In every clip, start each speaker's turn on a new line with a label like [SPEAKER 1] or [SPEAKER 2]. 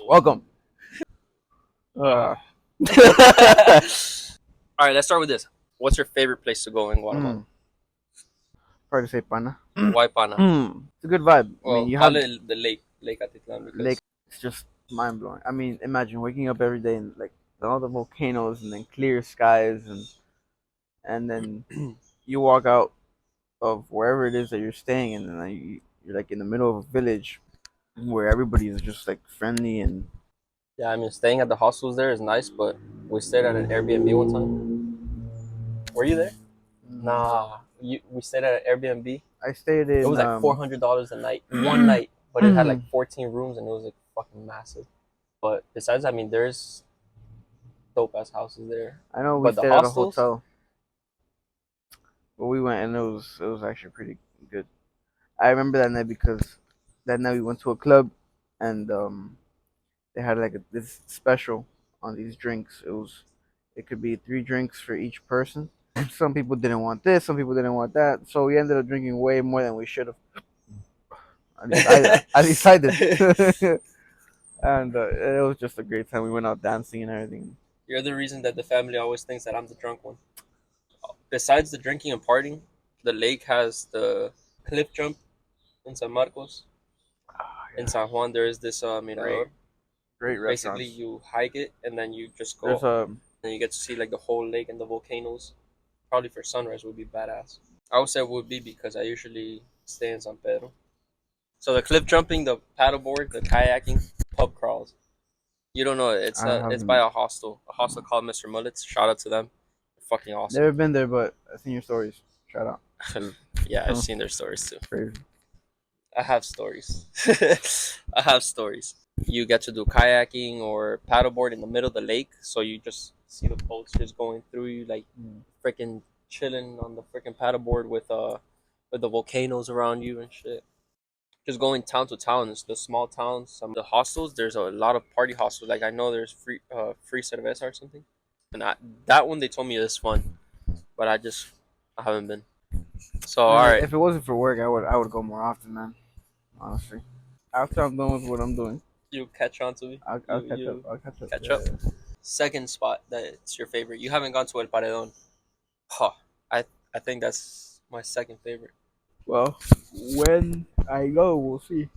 [SPEAKER 1] Welcome.
[SPEAKER 2] All right, let's start with this. What's your favorite place to go in Guatemala?
[SPEAKER 1] Hard to say, pana.
[SPEAKER 2] Why Pana?
[SPEAKER 1] It's a good vibe. I
[SPEAKER 2] Well,
[SPEAKER 1] mean, you have
[SPEAKER 2] the Lake Atitlan, because
[SPEAKER 1] lake. It's just mind blowing. I mean, imagine waking up every day and like all the volcanoes and then clear skies and then you walk out of wherever it is that you're staying and then you're like in the middle of a village where everybody is just like friendly and
[SPEAKER 2] yeah, I mean, staying at the hostels there is nice, but we stayed at an Airbnb one time. Were you there? Nah, we stayed at an Airbnb.
[SPEAKER 1] I stayed
[SPEAKER 2] It
[SPEAKER 1] in
[SPEAKER 2] was like $400 a night, one night, but it had like 14 rooms and it was like fucking massive. But besides, I mean, there's dope ass houses there.
[SPEAKER 1] I know we
[SPEAKER 2] But the
[SPEAKER 1] stayed at a
[SPEAKER 2] hostels,
[SPEAKER 1] hotel. But we went and it was actually pretty good. I remember that night because that night we went to a club and they had like this special on these drinks. It could be 3 drinks for each person. Some people didn't want this, some people didn't want that, so we ended up drinking way more than we should have. I decided, and it was just a great time. We went out dancing and everything.
[SPEAKER 2] you're the reason that the family always thinks that I'm the drunk one. Besides the drinking and partying, the lake has the cliff jump in San Marcos. In San Juan, there is this mirador.
[SPEAKER 1] Great
[SPEAKER 2] Basically,
[SPEAKER 1] restaurants.
[SPEAKER 2] you hike it and then you just go
[SPEAKER 1] There's a
[SPEAKER 2] and you get to see like the whole lake and the volcanoes. Probably for sunrise would be badass. I would say it would be because I usually stay in San Pedro. So the cliff jumping, the paddleboard, the kayaking, pub crawls. You don't know it.
[SPEAKER 1] I
[SPEAKER 2] It's by
[SPEAKER 1] haven't
[SPEAKER 2] a hostel called Mr. Mullets. Shout out to them. They're fucking awesome.
[SPEAKER 1] never been there, but I've seen your stories. Shout out.
[SPEAKER 2] Yeah, I've seen their stories too.
[SPEAKER 1] Crazy.
[SPEAKER 2] I have stories. I have stories. You get to do kayaking or paddleboard in the middle of the lake, so you just see the boats just going through you, like freaking chilling on the freaking paddleboard with the volcanoes around you and shit. Just going town to town. It's the small towns. Some of the hostels. There's a lot of party hostels. Like I know there's free cerveza or something, and that one they told me is fun, but I haven't been. So all right.
[SPEAKER 1] If it wasn't for work, I would go more often, man. Honestly, after I'm done with what I'm doing,
[SPEAKER 2] You catch on to me.
[SPEAKER 1] I'll catch up. I'll catch up.
[SPEAKER 2] Catch
[SPEAKER 1] Yeah.
[SPEAKER 2] up. Second spot that's your favorite. You haven't gone to El Paredon. Huh. I think that's my second favorite.
[SPEAKER 1] Well, when I go, we'll see.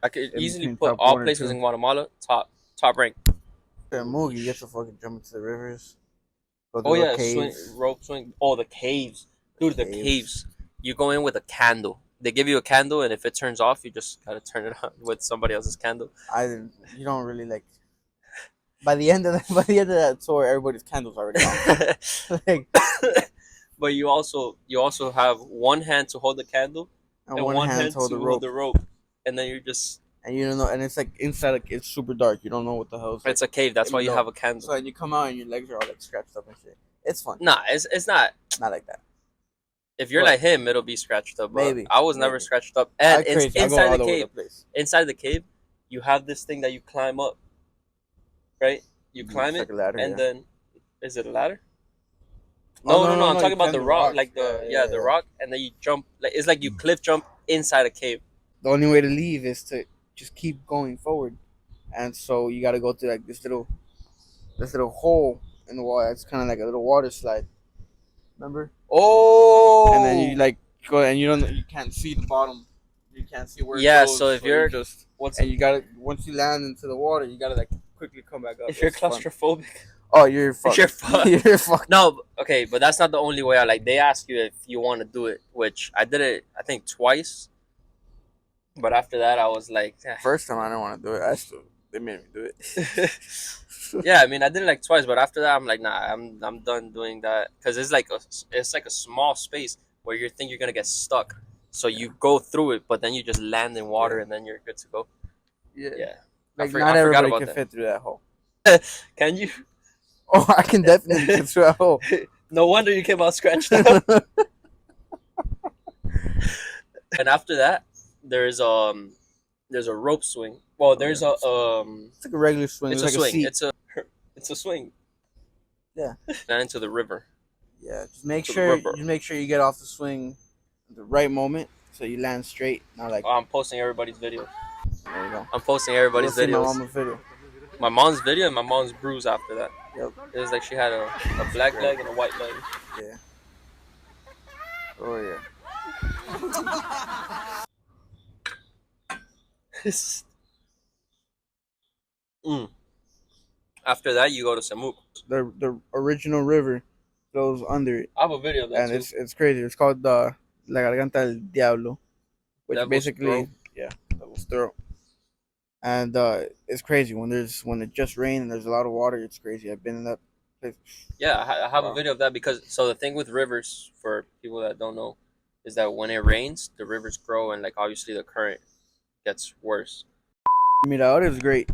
[SPEAKER 2] I could
[SPEAKER 1] In
[SPEAKER 2] easily
[SPEAKER 1] between
[SPEAKER 2] put
[SPEAKER 1] top
[SPEAKER 2] all
[SPEAKER 1] one or
[SPEAKER 2] places
[SPEAKER 1] two.
[SPEAKER 2] in Guatemala top rank.
[SPEAKER 1] Move, you get to fucking jump into the rivers. Go to
[SPEAKER 2] Oh
[SPEAKER 1] the
[SPEAKER 2] yeah, swing,
[SPEAKER 1] caves.
[SPEAKER 2] rope swing. Oh, the caves, dude. The
[SPEAKER 1] Caves.
[SPEAKER 2] caves. You go in with a candle. They give you a candle, and if it turns off, you just gotta turn it on with somebody else's candle.
[SPEAKER 1] You don't really like. By the end of that tour, everybody's candles already on. Like,
[SPEAKER 2] But you also have one hand to hold the candle
[SPEAKER 1] and
[SPEAKER 2] and
[SPEAKER 1] one hand to hold the rope,
[SPEAKER 2] the rope, and then you're just.
[SPEAKER 1] and you don't know, and it's like inside. Like, it's super dark. You don't know what the hell.
[SPEAKER 2] It's a cave. That's
[SPEAKER 1] in
[SPEAKER 2] why you
[SPEAKER 1] below.
[SPEAKER 2] have a candle.
[SPEAKER 1] So you come out and your legs are all like scratched up and shit. It's fun.
[SPEAKER 2] Nah, it's not.
[SPEAKER 1] Not like that.
[SPEAKER 2] If you're
[SPEAKER 1] What?
[SPEAKER 2] like him, it'll be scratched up. But
[SPEAKER 1] Maybe,
[SPEAKER 2] I was never
[SPEAKER 1] maybe.
[SPEAKER 2] scratched up. And
[SPEAKER 1] I crazy. I go
[SPEAKER 2] inside
[SPEAKER 1] all
[SPEAKER 2] the
[SPEAKER 1] over
[SPEAKER 2] cave,
[SPEAKER 1] the place.
[SPEAKER 2] inside the cave, you have this thing that you climb up. Right? You climb
[SPEAKER 1] It's
[SPEAKER 2] it,
[SPEAKER 1] like a ladder,
[SPEAKER 2] and
[SPEAKER 1] yeah.
[SPEAKER 2] then is it a ladder?
[SPEAKER 1] Oh,
[SPEAKER 2] No. I'm
[SPEAKER 1] you
[SPEAKER 2] talking about
[SPEAKER 1] climb
[SPEAKER 2] the rock,
[SPEAKER 1] rocks.
[SPEAKER 2] like the rock, and then you jump. Like it's like you cliff jump inside a cave.
[SPEAKER 1] The only way to leave is to just keep going forward, and so you got to go through like this little hole in the wall. It's kind of like a little water slide. Remember?
[SPEAKER 2] Oh.
[SPEAKER 1] And then you like go and you can't see the bottom. You can't see where.
[SPEAKER 2] Yeah,
[SPEAKER 1] It goes,
[SPEAKER 2] so if you're
[SPEAKER 1] just
[SPEAKER 2] what's
[SPEAKER 1] and you gotta once you land into the water, you gotta like quickly come back up.
[SPEAKER 2] if you're
[SPEAKER 1] It's fun.
[SPEAKER 2] claustrophobic,
[SPEAKER 1] Oh, you're fucked.
[SPEAKER 2] you're fucked.
[SPEAKER 1] You're fucked.
[SPEAKER 2] No, okay, but that's not the only way. I like they ask you if you want to do it, which I did it. I think twice, but after that, I was like,
[SPEAKER 1] First time I didn't want to do it. They made me do it.
[SPEAKER 2] yeah. I mean, I did it like twice, but after that, I'm like, nah, I'm done doing that because it's like a small space where you think you're gonna get stuck. So you go through it, but then you just land in water,
[SPEAKER 1] Yeah.
[SPEAKER 2] and then you're good to go.
[SPEAKER 1] Yeah.
[SPEAKER 2] Yeah,
[SPEAKER 1] Like
[SPEAKER 2] I
[SPEAKER 1] not
[SPEAKER 2] forgot
[SPEAKER 1] everybody
[SPEAKER 2] about
[SPEAKER 1] can
[SPEAKER 2] that.
[SPEAKER 1] fit through that hole.
[SPEAKER 2] Can you?
[SPEAKER 1] Oh, I can definitely fit through that hole.
[SPEAKER 2] No wonder you came out scratched up. And after that, there's a rope swing. Well, there's a
[SPEAKER 1] It's like a regular swing.
[SPEAKER 2] it's
[SPEAKER 1] It's
[SPEAKER 2] a
[SPEAKER 1] like
[SPEAKER 2] swing.
[SPEAKER 1] a seat.
[SPEAKER 2] It's a swing.
[SPEAKER 1] Yeah.
[SPEAKER 2] Then into the river.
[SPEAKER 1] Yeah. Just make
[SPEAKER 2] To the
[SPEAKER 1] sure
[SPEAKER 2] river.
[SPEAKER 1] you get off the swing at the right moment so you land straight. Not like
[SPEAKER 2] I'm posting everybody's video.
[SPEAKER 1] there you go.
[SPEAKER 2] I'm posting everybody's
[SPEAKER 1] You'll see my
[SPEAKER 2] videos.
[SPEAKER 1] mama's video.
[SPEAKER 2] My mom's video and my mom's bruise after that.
[SPEAKER 1] Yep.
[SPEAKER 2] It was like she had a
[SPEAKER 1] It's
[SPEAKER 2] black
[SPEAKER 1] great.
[SPEAKER 2] leg and a white leg.
[SPEAKER 1] Yeah. Oh yeah.
[SPEAKER 2] Mm. After that, you go to Samuk.
[SPEAKER 1] The original river goes under it,
[SPEAKER 2] I have a video of that
[SPEAKER 1] and
[SPEAKER 2] too.
[SPEAKER 1] it's crazy. It's called the La Garganta del Diablo, which
[SPEAKER 2] Devil's Throat.
[SPEAKER 1] basically, yeah, Devil's Throat. And it's crazy when it just rained and there's a lot of water. It's crazy. I've been in that place.
[SPEAKER 2] Yeah, I have a
[SPEAKER 1] Wow.
[SPEAKER 2] video of that because so the thing with rivers for people that don't know is that when it rains, the rivers grow and like obviously the current gets worse.
[SPEAKER 1] Mirador is great,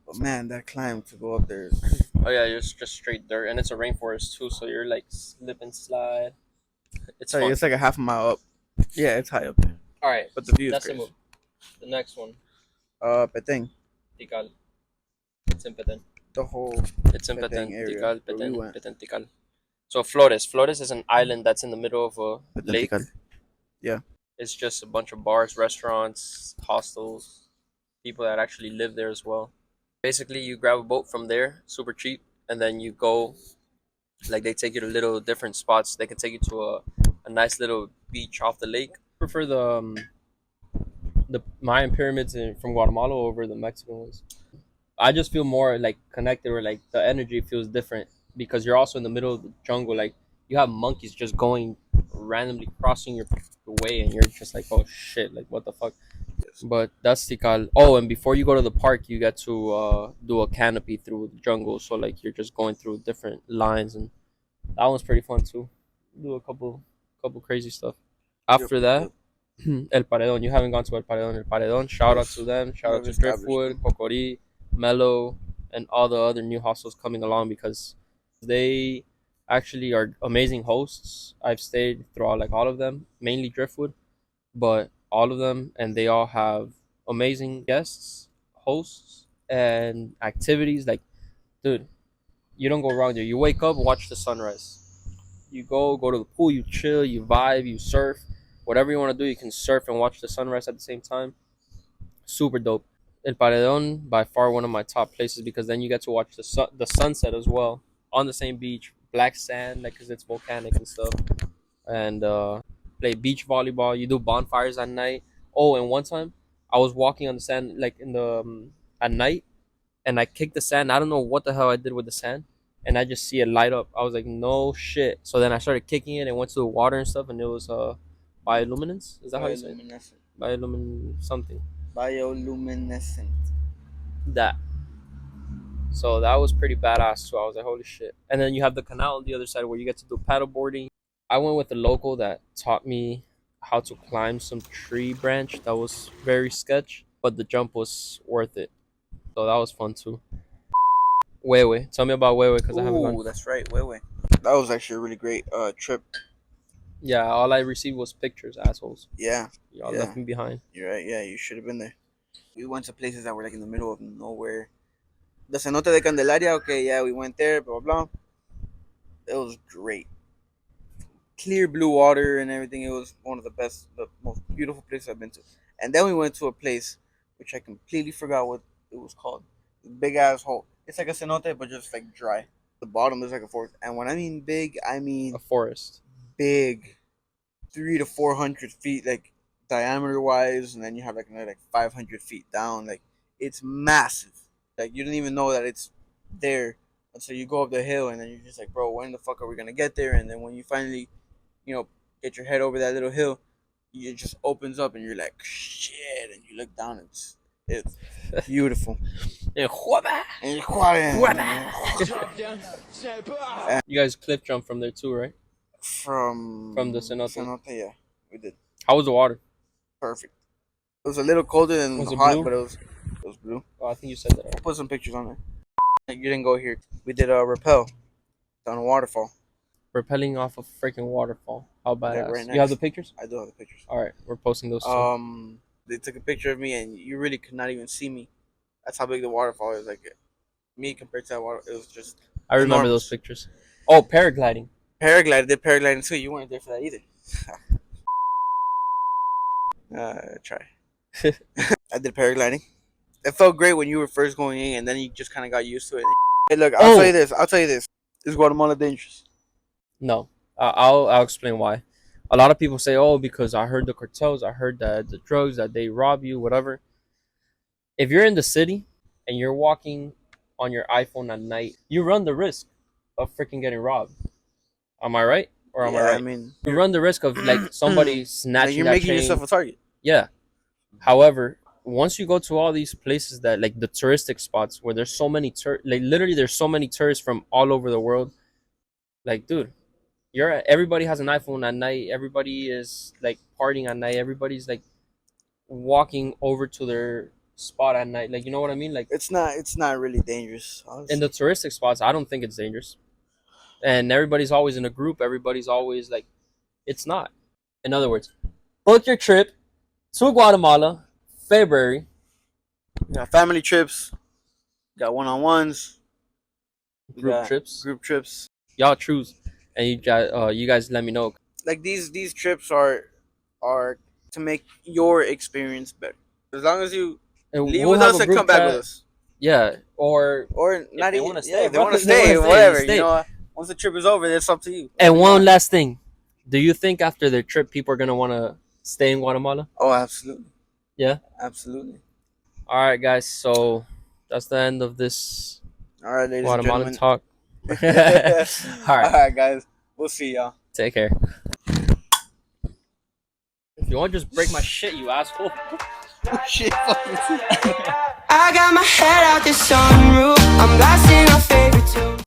[SPEAKER 1] but man, that climb to go up there is crazy.
[SPEAKER 2] Oh yeah, it's just straight dirt and it's a rainforest too, so you're like slip and slide. It's fun.
[SPEAKER 1] It's like a half a mile up. Yeah, it's high up there,
[SPEAKER 2] All right,
[SPEAKER 1] but the view is
[SPEAKER 2] that's the
[SPEAKER 1] crazy.
[SPEAKER 2] move. The next one,
[SPEAKER 1] Petén,
[SPEAKER 2] Tikal. It's in Petén.
[SPEAKER 1] the whole
[SPEAKER 2] It's in
[SPEAKER 1] Petén
[SPEAKER 2] Petén.
[SPEAKER 1] area
[SPEAKER 2] Tikal,
[SPEAKER 1] where we
[SPEAKER 2] Petén,
[SPEAKER 1] went.
[SPEAKER 2] Petén, Tikal. So Flores. Flores is an island that's in the middle of a
[SPEAKER 1] Petén
[SPEAKER 2] lake.
[SPEAKER 1] Tikal. Yeah.
[SPEAKER 2] It's just a bunch of bars, restaurants, hostels, people that actually live there as well. Basically, you grab a boat from there, super cheap, and then you go. Like they take you to little different spots. They can take you to a nice little beach off the lake. I prefer the Mayan pyramids from Guatemala over the Mexican ones. I just feel more like connected, or like the energy feels different because you're also in the middle of the jungle. Like you have monkeys just going randomly crossing your way, and you're just like, oh shit, like what the fuck.
[SPEAKER 1] Yes.
[SPEAKER 2] But that's Tikal. Oh, and before you go to the park, you get to do a canopy through the jungle. So like you're just going through different lines, and that one's pretty fun too. Do a couple crazy stuff.
[SPEAKER 1] Yep.
[SPEAKER 2] After that,
[SPEAKER 1] Yep.
[SPEAKER 2] El Paredon. You haven't gone to El Paredon. El Paredon. Shout out to
[SPEAKER 1] Yes.
[SPEAKER 2] them.
[SPEAKER 1] We
[SPEAKER 2] Shout out
[SPEAKER 1] have
[SPEAKER 2] to
[SPEAKER 1] established
[SPEAKER 2] Driftwood,
[SPEAKER 1] them.
[SPEAKER 2] Cocori, Mellow, and all the other new hostels coming along because they actually are amazing hosts. I've stayed throughout like all of them, mainly Driftwood, but all of them, and they all have amazing guests, hosts, and activities. Like, dude, you don't go wrong there. You wake up, watch the sunrise. You go to the pool, you chill, you vibe, you surf, whatever you want to do. You can surf and watch the sunrise at the same time. Super dope. El Paredon by far one of my top places because then you get to watch the sunset as well on the same beach, black sand, like because it's volcanic and stuff, and play beach volleyball. You do bonfires at night. Oh, and one time I was walking on the sand like in the at night, and I kicked the sand. I don't know what the hell I did with the sand, and I just see it light up. I was like, no shit. So then I started kicking it and went to the water and stuff, and it was bioluminescence. Is that how you say it?
[SPEAKER 1] Bioluminescent.
[SPEAKER 2] Biolumin something.
[SPEAKER 1] Bioluminescent.
[SPEAKER 2] That. So that was pretty badass too. I was like, holy shit. And then you have the canal on the other side where you get to do paddle boarding. I went with the local that taught me how to climb some tree branch that was very sketch, but the jump was worth it. So that was fun too. Wewe. Tell me about Wewe because I haven't gone.
[SPEAKER 1] Ooh, that's right. Wait, wait. That was actually a really great trip.
[SPEAKER 2] Yeah, all I received was pictures, assholes.
[SPEAKER 1] Yeah.
[SPEAKER 2] Y'all
[SPEAKER 1] Yeah.
[SPEAKER 2] left me behind.
[SPEAKER 1] You're right. Yeah, you should have been there. We went to places that were like in the middle of nowhere. The Cenote de Candelaria. Okay, yeah, we went there. Blah blah blah. It was great. Clear blue water and everything. It was one of the best, the most beautiful places I've been to. And then we went to a place which I completely forgot what it was called. Big ass hole. It's like a cenote, but just like dry. The bottom is like a forest. And when I mean big, I
[SPEAKER 2] A
[SPEAKER 1] mean
[SPEAKER 2] forest.
[SPEAKER 1] big. 300 to 400 feet, like diameter wise, and then you have like another like 500 feet down. Like it's massive. Like you don't even know that it's there until you go up the hill, and then you're just like, bro, when the fuck are we gonna get there? And then when you finally, you know, get your head over that little hill, it just opens up, and you're like, shit, and you look down, and it's beautiful.
[SPEAKER 2] Yeah, Juaba.
[SPEAKER 1] And
[SPEAKER 2] You guys cliff jump from there too, right? From the
[SPEAKER 1] from
[SPEAKER 2] cenote.
[SPEAKER 1] cenote, yeah, we did
[SPEAKER 2] How was the water?
[SPEAKER 1] perfect. It was a little colder than
[SPEAKER 2] Was it
[SPEAKER 1] hot,
[SPEAKER 2] blue?
[SPEAKER 1] but it was blue.
[SPEAKER 2] Oh, I think you said that
[SPEAKER 1] I'll
[SPEAKER 2] already.
[SPEAKER 1] put some pictures on there. You didn't go here. We did a rappel down a waterfall.
[SPEAKER 2] Rappelling off a freaking waterfall. How
[SPEAKER 1] Like right
[SPEAKER 2] badass. You have the
[SPEAKER 1] next.
[SPEAKER 2] pictures?
[SPEAKER 1] I do have the pictures.
[SPEAKER 2] All right, we're posting those too.
[SPEAKER 1] They took a picture of me, and you really could not even see me. That's how big the waterfall is. Like me compared to that water, it was just
[SPEAKER 2] I remember those
[SPEAKER 1] enormous.
[SPEAKER 2] pictures. Oh, paragliding.
[SPEAKER 1] Paragliding, did paragliding too. You weren't there for that either. Try. I did paragliding. It felt great when you were first going in, and then you just kind of got used to it. Hey, look, I'll tell you
[SPEAKER 2] Oh
[SPEAKER 1] this. I'll tell you this. Is Guatemala dangerous?
[SPEAKER 2] no, I'll explain why. A lot of people say, "Oh, because I heard the cartels, I heard that the drugs, that they rob you, whatever." If you're in the city and you're walking on your iPhone at night, you run the risk of freaking getting robbed. Am I right? Or am I
[SPEAKER 1] Yeah, I
[SPEAKER 2] right?
[SPEAKER 1] mean,
[SPEAKER 2] You run the risk of like somebody
[SPEAKER 1] like
[SPEAKER 2] snatching
[SPEAKER 1] you're
[SPEAKER 2] that
[SPEAKER 1] making yourself
[SPEAKER 2] chain.
[SPEAKER 1] a target.
[SPEAKER 2] Yeah. However, once you go to all these places that like the touristic spots where there's so many like literally there's so many tourists from all over the world. Like, dude, everybody has an iPhone at night. Everybody is like partying at night. Everybody's like walking over to their spot at night. Like, you know what I mean? Like
[SPEAKER 1] It's not really dangerous,
[SPEAKER 2] in the
[SPEAKER 1] honestly.
[SPEAKER 2] touristic spots, I don't think it's dangerous. And everybody's always in a group. Everybody's always like, it's not. In other words, book your trip to Guatemala, February,
[SPEAKER 1] We got family trips. We got one-on-ones. We
[SPEAKER 2] group
[SPEAKER 1] got
[SPEAKER 2] trips.
[SPEAKER 1] group trips.
[SPEAKER 2] Y'all choose, and you guys let me know.
[SPEAKER 1] Like these trips are to make your experience better. As long as you
[SPEAKER 2] And
[SPEAKER 1] leave
[SPEAKER 2] we'll
[SPEAKER 1] with
[SPEAKER 2] have
[SPEAKER 1] us
[SPEAKER 2] a
[SPEAKER 1] and
[SPEAKER 2] group
[SPEAKER 1] come back with
[SPEAKER 2] chat.
[SPEAKER 1] us,
[SPEAKER 2] Yeah, or
[SPEAKER 1] or
[SPEAKER 2] if
[SPEAKER 1] not
[SPEAKER 2] they
[SPEAKER 1] even
[SPEAKER 2] want to
[SPEAKER 1] yeah,
[SPEAKER 2] stay,
[SPEAKER 1] if they
[SPEAKER 2] bro,
[SPEAKER 1] want to
[SPEAKER 2] if they want
[SPEAKER 1] stay,
[SPEAKER 2] to stay, you
[SPEAKER 1] whatever. You
[SPEAKER 2] stay.
[SPEAKER 1] know, once the trip is over, that's up to you.
[SPEAKER 2] And
[SPEAKER 1] Whatever you
[SPEAKER 2] one
[SPEAKER 1] want.
[SPEAKER 2] last thing, do you think after their trip, people are gonna want to stay in Guatemala?
[SPEAKER 1] Oh, absolutely,
[SPEAKER 2] Yeah.
[SPEAKER 1] absolutely.
[SPEAKER 2] All right, guys. So that's the end of this
[SPEAKER 1] All right, ladies and
[SPEAKER 2] Guatemalan
[SPEAKER 1] gentlemen.
[SPEAKER 2] talk. All
[SPEAKER 1] All
[SPEAKER 2] right.
[SPEAKER 1] right, guys. We'll see y'all.
[SPEAKER 2] Take care. If you want, to just break my shit, you asshole.
[SPEAKER 1] Shit, fucking.
[SPEAKER 3] I got my head out the sunroof. I'm blasting our favorite